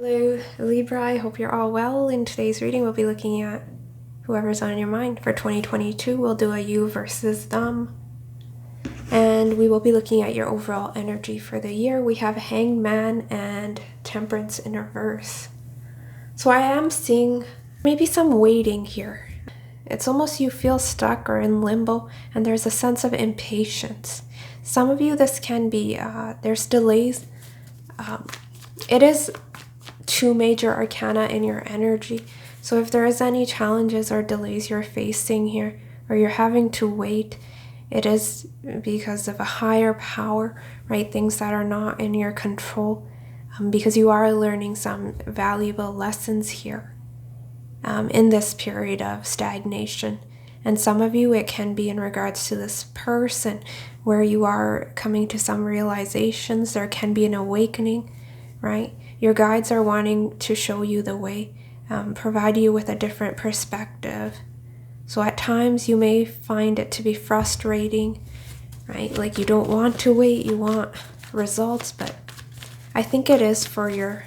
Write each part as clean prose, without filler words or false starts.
Hello Libra, I hope you're all well. In today's reading we'll be looking at whoever's on your mind. For 2022 we'll do a you versus them, and we will be looking at your overall energy for the year. We have Hanged Man and Temperance in reverse. So I am seeing maybe some waiting here. It's almost you feel stuck or in limbo, and there's a sense of impatience. Some of you, this can be, there's delays. It is 2 major arcana in your energy. So if there is any challenges or delays you're facing here, or you're having to wait, it is because of a higher power, right? Things that are not in your control, because you are learning some valuable lessons here in this period of stagnation. And some of you, it can be in regards to this person where you are coming to some realizations. There can be an awakening, right? Your guides are wanting to show you the way, provide you with a different perspective. So at times you may find it to be frustrating, right? Like you don't want to wait, you want results, but I think it is for your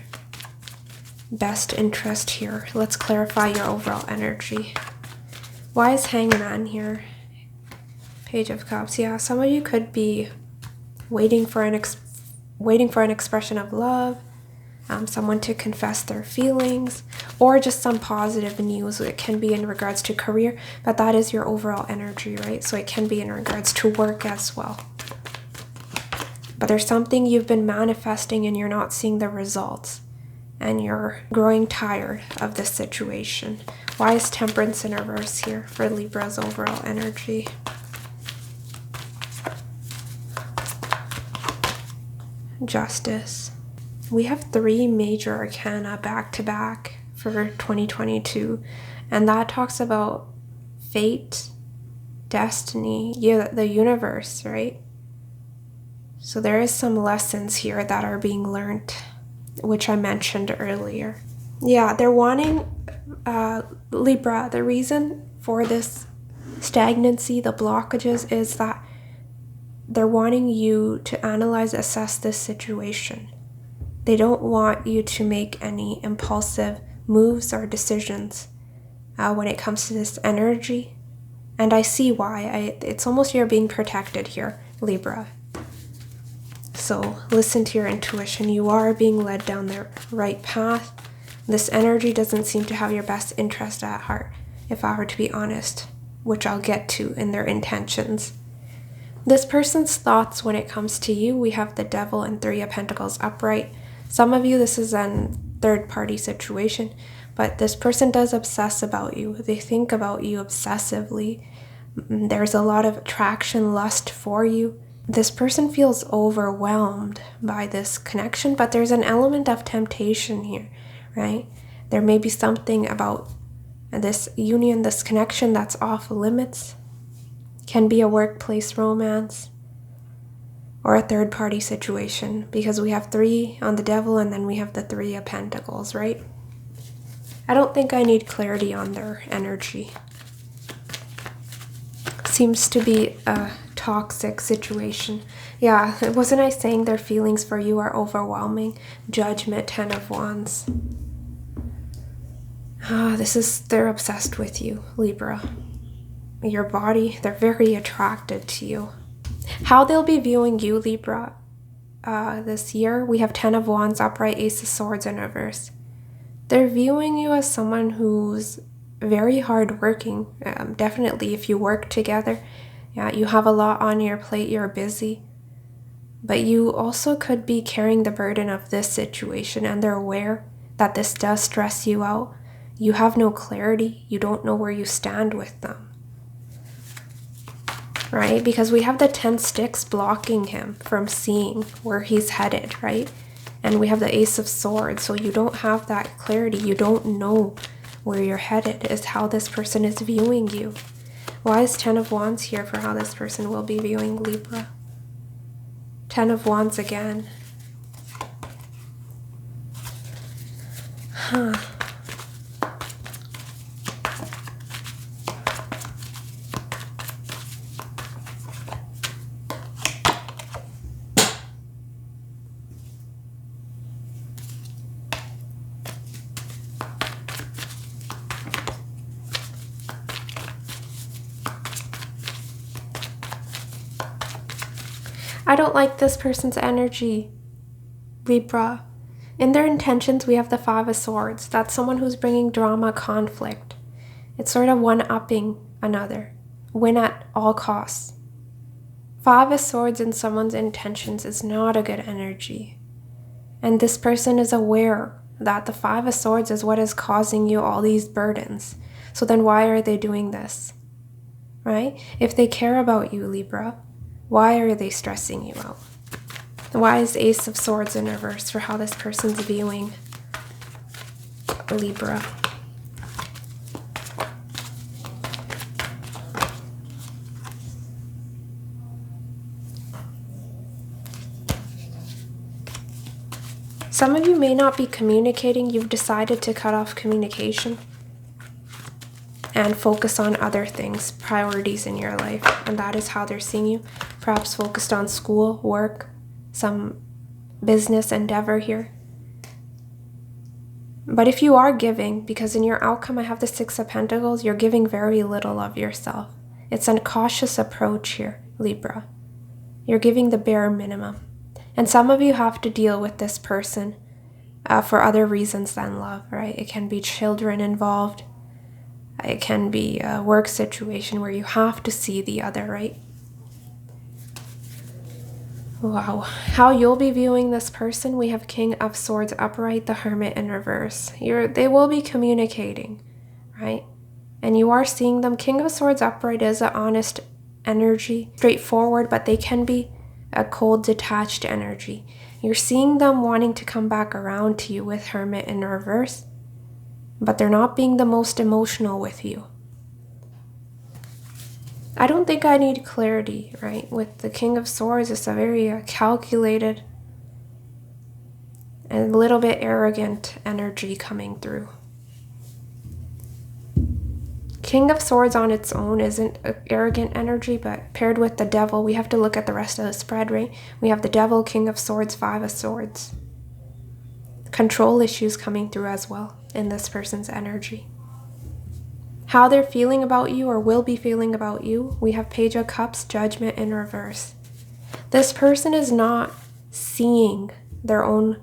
best interest here. Let's clarify your overall energy. Why is Hanged Man here? Page of Cups. Yeah, some of you could be waiting for an expression of love, someone to confess their feelings, or just some positive news. It can be in regards to career, but that is your overall energy, right? So it can be in regards to work as well. But there's something you've been manifesting and you're not seeing the results, and you're growing tired of this situation. Why is Temperance in reverse here for Libra's overall energy? Justice. We have 3 major arcana back to back for 2022, and that talks about fate, destiny, the universe, right? So there is some lessons here that are being learned, which I mentioned earlier. Yeah, they're wanting, Libra, the reason for this stagnancy, the blockages, is that they're wanting you to analyze, assess this situation. They don't want you to make any impulsive moves or decisions when it comes to this energy. And I see why. It's almost you're being protected here, Libra. So listen to your intuition. You are being led down the right path. This energy doesn't seem to have your best interest at heart, if I were to be honest, which I'll get to in their intentions. This person's thoughts when it comes to you, we have the Devil and 3 of Pentacles upright. Some of you, this is a third-party situation, but this person does obsess about you. They think about you obsessively. There's a lot of attraction, lust for you. This person feels overwhelmed by this connection, but there's an element of temptation here, right? There may be something about this union, this connection that's off limits. Can be a workplace romance or a third-party situation, because we have 3 on the Devil and then we have the 3 of Pentacles, right? I don't think I need clarity on their energy. Seems to be a toxic situation. Yeah, wasn't I saying their feelings for you are overwhelming? Judgment, 10 of Wands. They're obsessed with you, Libra. Your body, they're very attracted to you. How they'll be viewing you, Libra, this year, we have 10 of Wands upright, Ace of Swords in reverse. They're viewing you as someone who's very hardworking. Definitely, if you work together, yeah, you have a lot on your plate, you're busy. But you also could be carrying the burden of this situation, and they're aware that this does stress you out. You have no clarity. You don't know where you stand with them. Right? Because we have the 10 sticks blocking him from seeing where he's headed, right? And we have the Ace of Swords, so you don't have that clarity. You don't know where you're headed, is how this person is viewing you. Why is 10 of Wands here for how this person will be viewing Libra? 10 of Wands again. I don't like this person's energy, Libra. In their intentions, we have the Five of Swords. That's someone who's bringing drama, conflict. It's sort of one-upping another. Win at all costs. Five of Swords in someone's intentions is not a good energy. And this person is aware that the Five of Swords is what is causing you all these burdens. So then why are they doing this? Right? If they care about you, Libra, why are they stressing you out? Why is Ace of Swords in reverse for how this person's viewing Libra? Some of you may not be communicating. You've decided to cut off communication and focus on other things, priorities in your life. And that is how they're seeing you. Perhaps focused on school, work, some business endeavor here. But if you are giving, because in your outcome I have the Six of Pentacles, you're giving very little of yourself. It's a cautious approach here, Libra. You're giving the bare minimum. And some of you have to deal with this person for other reasons than love, right? It can be children involved. It can be a work situation where you have to see the other, right? Wow. How you'll be viewing this person, we have King of Swords upright, the Hermit in reverse. They will be communicating, right? And you are seeing them. King of Swords upright is an honest energy, straightforward, but they can be a cold, detached energy. You're seeing them wanting to come back around to you with Hermit in reverse, but they're not being the most emotional with you. I don't think I need clarity, right? With the King of Swords, it's a very calculated and a little bit arrogant energy coming through. King of Swords on its own isn't an arrogant energy, but paired with the Devil, we have to look at the rest of the spread, right? We have the Devil, King of Swords, Five of Swords. Control issues coming through as well in this person's energy. How they're feeling about you or will be feeling about you, we have Page of Cups, Judgment in reverse. This person is not seeing their own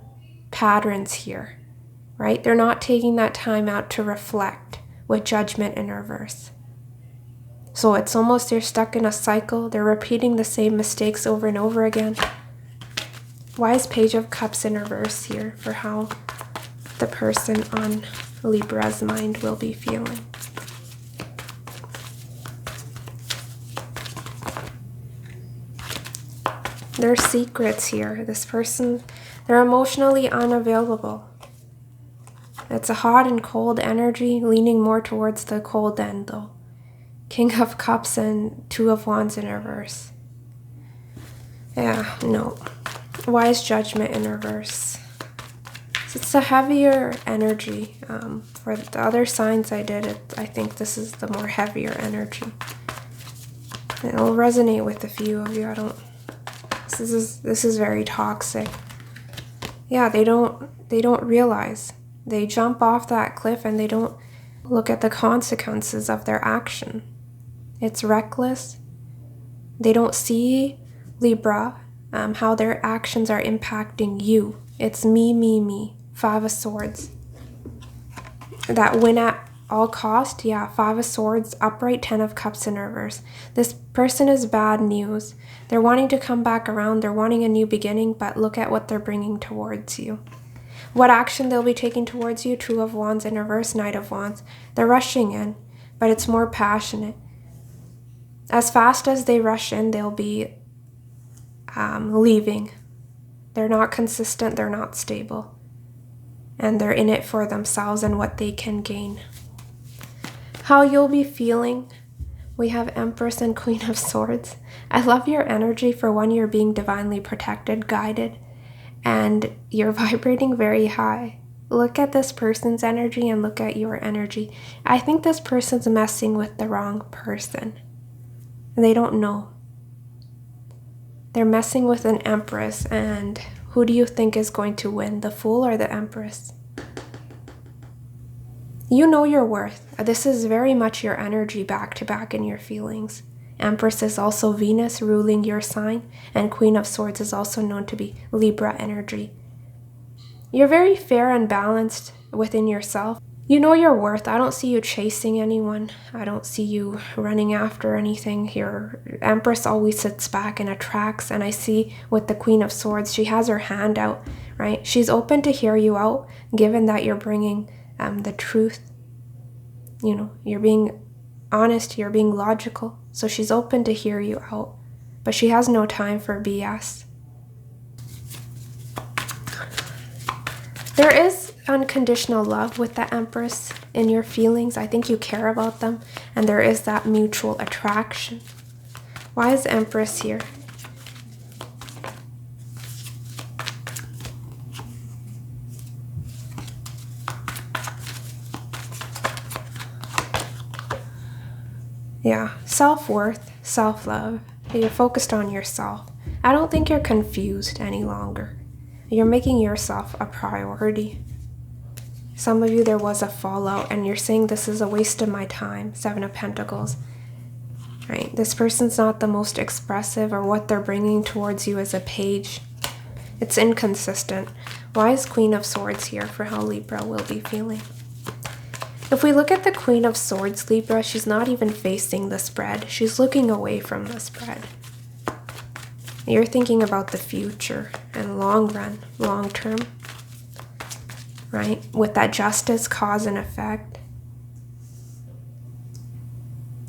patterns here, right? They're not taking that time out to reflect with Judgment in reverse. So it's almost they're stuck in a cycle. They're repeating the same mistakes over and over again. Why is Page of Cups in reverse here for how the person on Libra's mind will be feeling? There's secrets here. This person, they're emotionally unavailable. It's a hot and cold energy, leaning more towards the cold end though. King of Cups and Two of Wands in reverse. Yeah, no. Why is Judgment in reverse? So it's a heavier energy. For the other signs I think this is the more heavier energy. It'll resonate with a few of you. This is very toxic. Yeah, they don't realize. They jump off that cliff and they don't look at the consequences of their action. It's reckless. They don't see, Libra, how their actions are impacting you. It's me, me, me. Five of Swords. That win at all cost, yeah, Five of Swords, upright, Ten of Cups in reverse. This person is bad news. They're wanting to come back around. They're wanting a new beginning, but look at what they're bringing towards you. What action they'll be taking towards you, Two of Wands in reverse, Knight of Wands. They're rushing in, but it's more passionate. As fast as they rush in, they'll be leaving. They're not consistent, they're not stable. And they're in it for themselves and what they can gain. How you'll be feeling, we have Empress and Queen of Swords. I love your energy. For one, you're being divinely protected, guided, and you're vibrating very high. Look at this person's energy and look at your energy. I think this person's messing with the wrong person. They don't know. They're messing with an Empress, and who do you think is going to win, the Fool or the Empress? You know your worth. This is very much your energy back to back in your feelings. Empress is also Venus ruling your sign, and Queen of Swords is also known to be Libra energy. You're very fair and balanced within yourself. You know your worth. I don't see you chasing anyone. I don't see you running after anything. Your Empress always sits back and attracts, and I see with the Queen of Swords, she has her hand out, right? She's open to hear you out, given that you're bringing the truth. You know, you're being honest, you're being logical, so she's open to hear you out, but she has no time for BS. There is unconditional love with the Empress in your feelings. I think you care about them, and there is that mutual attraction. Why is Empress here? Yeah, self-worth, self-love. You're focused on yourself. I don't think you're confused any longer. You're making yourself a priority. Some of you, there was a fallout, and you're saying this is a waste of my time. 7 of Pentacles. Right? This person's not the most expressive, or what they're bringing towards you as a page. It's inconsistent. Why is Queen of Swords here for how Libra will be feeling? If we look at the Queen of Swords, Libra, she's not even facing the spread. She's looking away from the spread. You're thinking about the future and long run, long term, right? With that justice, cause and effect.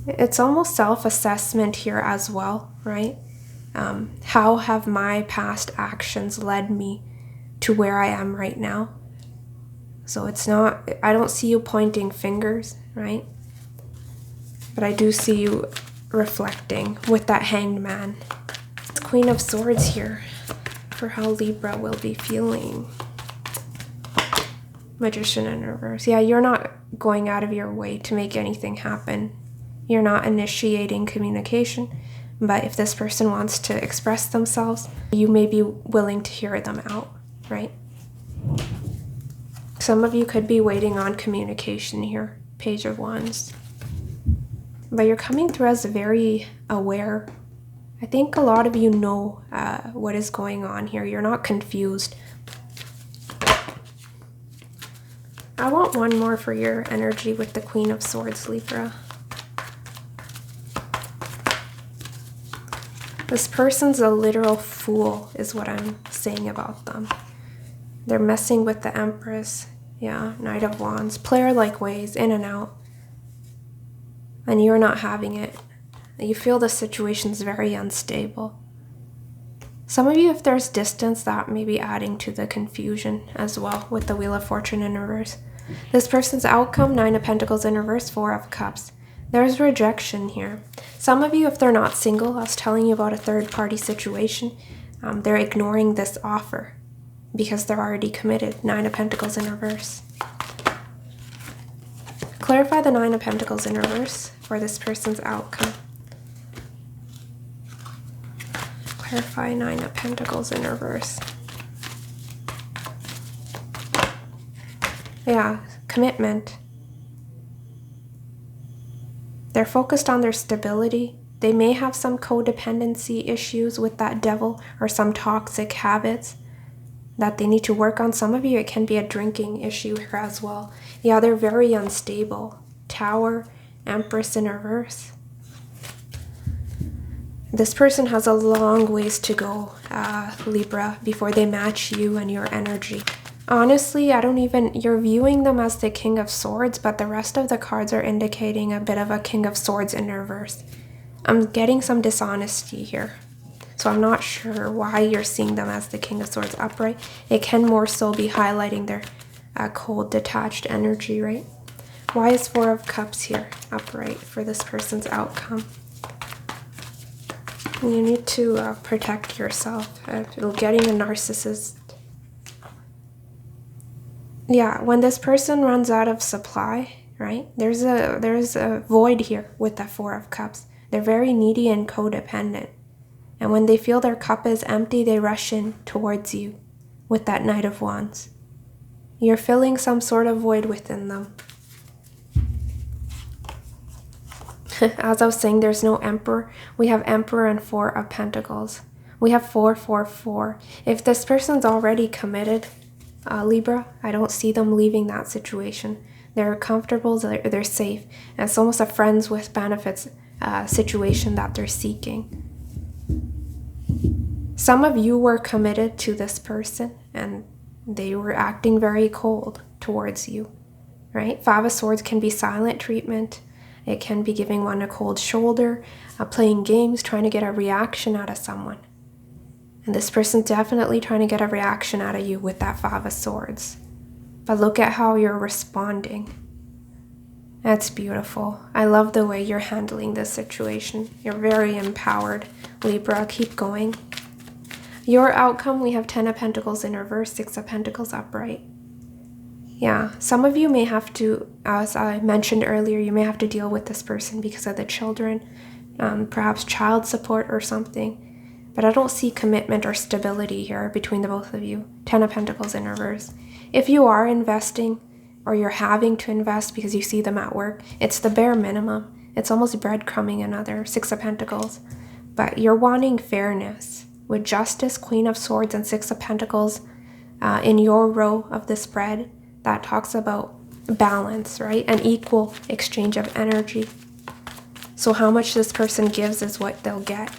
It's almost self-assessment here as well, right? How have my past actions led me to where I am right now? So it's not, I don't see you pointing fingers, right? But I do see you reflecting with that Hanged Man. It's Queen of Swords here for how Libra will be feeling. Magician in reverse. Yeah, you're not going out of your way to make anything happen. You're not initiating communication. But if this person wants to express themselves, you may be willing to hear them out, right? Some of you could be waiting on communication here, Page of Wands. But you're coming through as very aware. I think a lot of you know what is going on here. You're not confused. I want one more for your energy with the Queen of Swords, Libra. This person's a literal fool, is what I'm saying about them. They're messing with the Empress. Yeah, Knight of Wands. Player-like ways, in and out. And you're not having it. You feel the situation's very unstable. Some of you, if there's distance, that may be adding to the confusion as well with the Wheel of Fortune in reverse. This person's outcome, 9 of Pentacles in reverse, 4 of Cups. There's rejection here. Some of you, if they're not single, I was telling you about a third-party situation, they're ignoring this offer because they're already committed. 9 of Pentacles in reverse. Clarify the 9 of Pentacles in reverse for this person's outcome. Clarify 9 of Pentacles in reverse. Yeah, commitment. They're focused on their stability. They may have some codependency issues with that devil or some toxic habits that they need to work on. Some of you, it can be a drinking issue here as well. Yeah, they're very unstable. Tower, Empress in reverse. This person has a long ways to go, Libra, before they match you and your energy. Honestly, you're viewing them as the King of Swords, but the rest of the cards are indicating a bit of a King of Swords in reverse. I'm getting some dishonesty here. So I'm not sure why you're seeing them as the King of Swords upright. It can more so be highlighting their cold, detached energy, right? Why is 4 of Cups here upright for this person's outcome? You need to protect yourself. Getting a narcissist. Yeah, when this person runs out of supply, right? There's a void here with that 4 of Cups. They're very needy and codependent. And when they feel their cup is empty, they rush in towards you with that Knight of Wands. You're filling some sort of void within them. As I was saying, there's no Emperor. We have Emperor and Four of Pentacles. We have 4, 4, 4. If this person's already committed, Libra, I don't see them leaving that situation. They're comfortable, they're safe. And it's almost a friends with benefits situation that they're seeking. Some of you were committed to this person and they were acting very cold towards you, right? 5 of Swords can be silent treatment. It can be giving one a cold shoulder, playing games, trying to get a reaction out of someone. And this person's definitely trying to get a reaction out of you with that 5 of Swords. But look at how you're responding. That's beautiful. I love the way you're handling this situation. You're very empowered, Libra. Keep going. Your outcome, we have 10 of Pentacles in reverse, 6 of Pentacles upright. Yeah, some of you may have to, as I mentioned earlier, you may have to deal with this person because of the children, perhaps child support or something. But I don't see commitment or stability here between the both of you. 10 of Pentacles in reverse. If you are investing or you're having to invest because you see them at work, it's the bare minimum. It's almost breadcrumbing another 6 of Pentacles. But you're wanting fairness. With Justice, Queen of Swords, and 6 of Pentacles in your row of the spread, that talks about balance, right? An equal exchange of energy. So how much this person gives is what they'll get,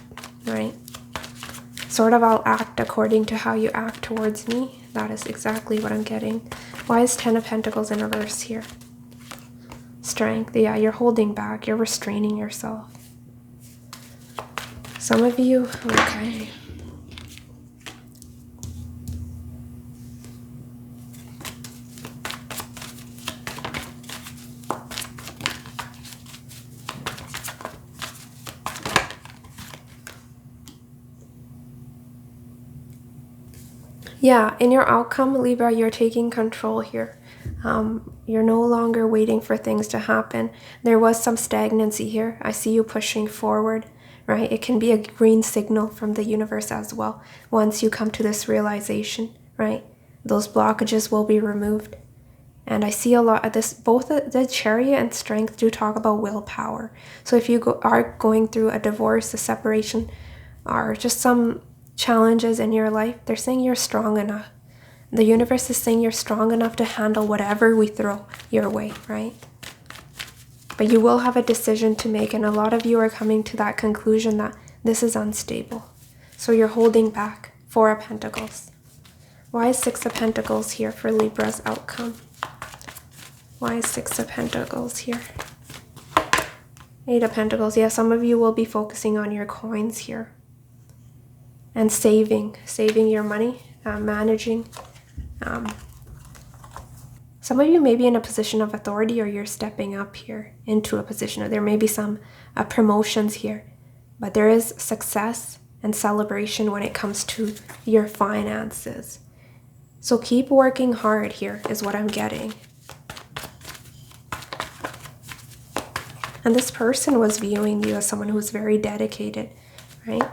right? Sort of, I'll act according to how you act towards me. That is exactly what I'm getting. Why is 10 of Pentacles in reverse here? Strength. Yeah, you're holding back. You're restraining yourself. Some of you, okay. Yeah, in your outcome, Libra, you're taking control here. You're no longer waiting for things to happen. There was some stagnancy here. I see you pushing forward, right? It can be a green signal from the universe as well. Once you come to this realization, right? Those blockages will be removed. And I see a lot of this, both the Chariot and Strength do talk about willpower. So if you are going through a divorce, a separation, or just some challenges in your life, they're saying you're strong enough. The universe is saying you're strong enough to handle whatever we throw your way, right? But you will have a decision to make, and a lot of you are coming to that conclusion that this is unstable. So you're holding back. 4 of Pentacles. Why is 6 of Pentacles here for Libra's outcome? Why is 6 of Pentacles here? 8 of Pentacles. Yeah, some of you will be focusing on your coins here. And saving your money, managing. Some of you may be in a position of authority, or you're stepping up here into a position. There may be some promotions here, but there is success and celebration when it comes to your finances. So keep working hard here is what I'm getting. And this person was viewing you as someone who was very dedicated, right?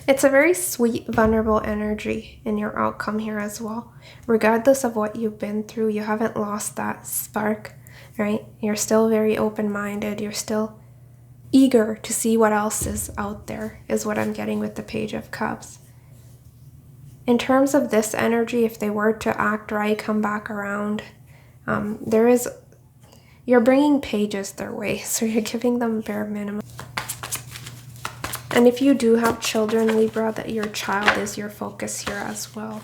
It's a very sweet, vulnerable energy in your outcome here as well. Regardless of what you've been through, you haven't lost that spark, right? You're still very open-minded. You're still eager to see what else is out there, is what I'm getting with the Page of Cups. In terms of this energy, if they were to act right, come back around, you're bringing pages their way, so you're giving them bare minimum. And if you do have children, Libra, that your child is your focus here as well.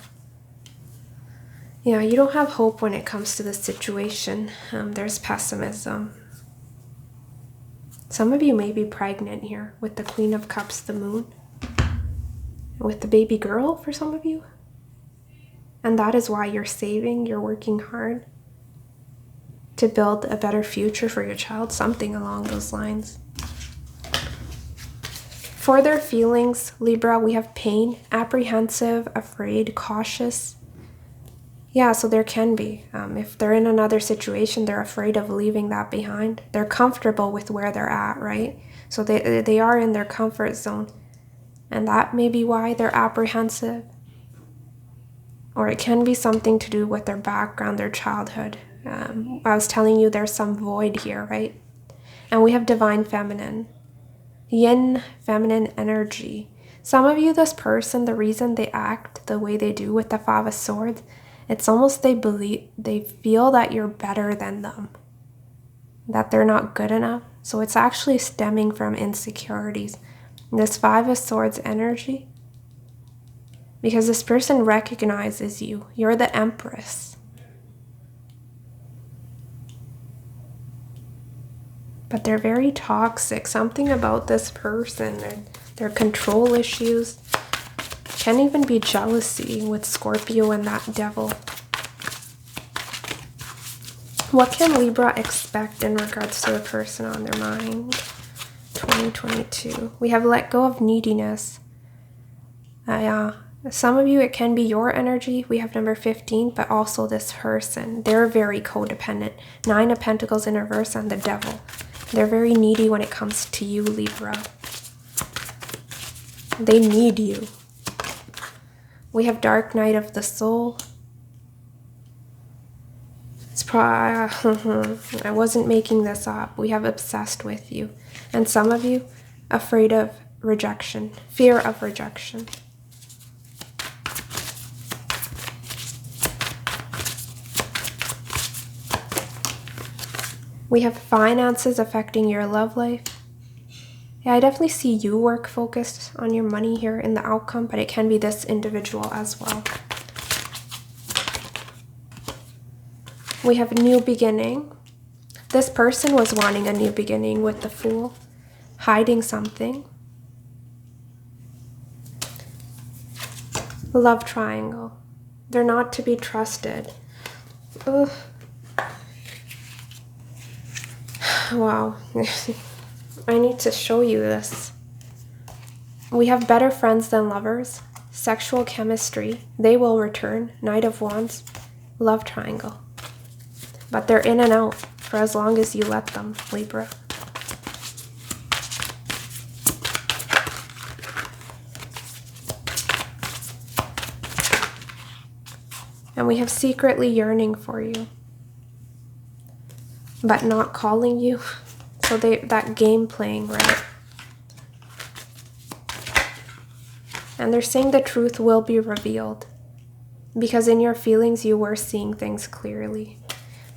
Yeah, you don't have hope when it comes to this situation. There's pessimism. Some of you may be pregnant here with the Queen of Cups, the Moon. With the baby girl for some of you. And that is why you're saving, you're working hard to build a better future for your child, something along those lines. For their feelings, Libra, we have pain, apprehensive, afraid, cautious. Yeah, so there can be. If they're in another situation, they're afraid of leaving that behind. They're comfortable with where they're at, right? So they are in their comfort zone. And that may be why they're apprehensive. Or it can be something to do with their background, their childhood. I was telling you there's some void here, right? And we have divine feminine. Yin, feminine energy. Some of you, this person, the reason they act the way they do with the Five of Swords, it's almost they feel that you're better than them, that they're not good enough. So it's actually stemming from insecurities. This Five of Swords energy, because this person recognizes you. You're the Empress. But they're very toxic. Something about this person, their control issues. Can even be jealousy with Scorpio and that devil. What can Libra expect in regards to the person on their mind? 2022. We have let go of neediness. Some of you, it can be your energy. We have number 15, but also this person. They're very codependent. 9 of Pentacles in reverse and the devil. They're very needy when it comes to you, Libra. They need you. We have Dark Night of the Soul. It's probably, I wasn't making this up. We have obsessed with you. And some of you, afraid of rejection, fear of rejection. We have finances affecting your love life. Yeah, I definitely see you work focused on your money here in the outcome, but it can be this individual as well. We have a new beginning. This person was wanting a new beginning with the Fool, hiding something. Love triangle. They're not to be trusted. Ugh. Wow. I need to show you this. We have better friends than lovers. Sexual chemistry. They will return. Knight of Wands. Love triangle. But they're in and out for as long as you let them, Libra. And we have secretly yearning for you, but not calling you. So that game playing, right? And they're saying the truth will be revealed, because in your feelings you were seeing things clearly.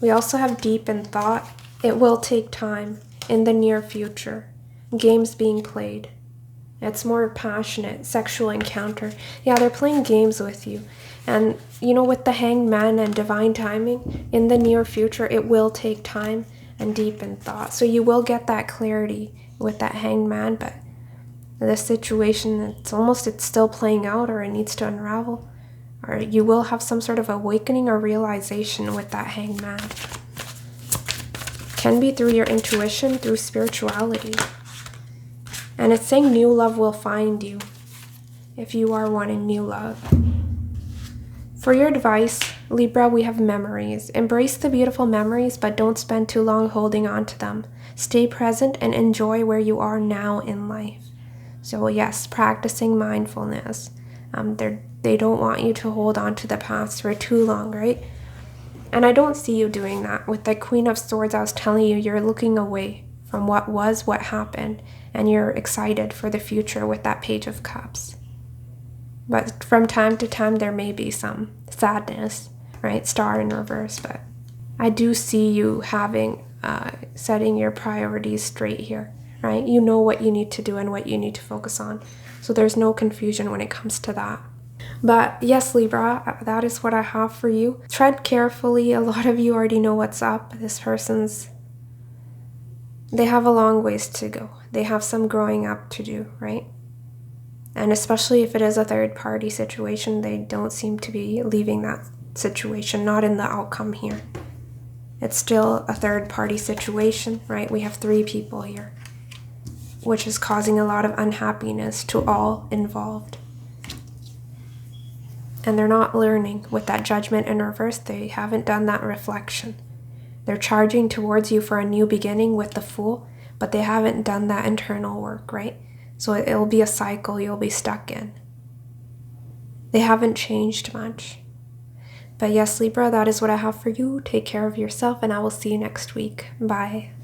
We also have deep in thought. It will take time in the near future. Games being played. It's more passionate, sexual encounter. Yeah, they're playing games with you. And, you know, with the Hanged Man and divine timing, in the near future, it will take time and deep in thought. So you will get that clarity with that Hanged Man, but this situation, it's still playing out, or it needs to unravel. Or you will have some sort of awakening or realization with that Hanged Man. Can be through your intuition, through spirituality. And it's saying new love will find you if you are wanting new love. For your advice, Libra, we have memories. Embrace the beautiful memories, but don't spend too long holding on to them. Stay present and enjoy where you are now in life. So yes, practicing mindfulness. They don't want you to hold on to the past for too long, right? And I don't see you doing that. With the Queen of Swords, I was telling you, you're looking away from what was, what happened, and you're excited for the future with that Page of Cups. But from time to time, there may be some sadness, right? Star in reverse, but I do see you setting your priorities straight here, right? You know what you need to do and what you need to focus on. So there's no confusion when it comes to that. But yes, Libra, that is what I have for you. Tread carefully. A lot of you already know what's up. They have a long ways to go. They have some growing up to do, right? And especially if it is a third party situation, they don't seem to be leaving that situation, not in the outcome here. It's still a third party situation, right? We have 3 people here, which is causing a lot of unhappiness to all involved. and they're not learning. With that Judgment in reverse, they haven't done that reflection. They're charging towards you for a new beginning with the Fool, but they haven't done that internal work, right? So it'll be a cycle you'll be stuck in. They haven't changed much. But yes, Libra, that is what I have for you. Take care of yourself, and I will see you next week. Bye.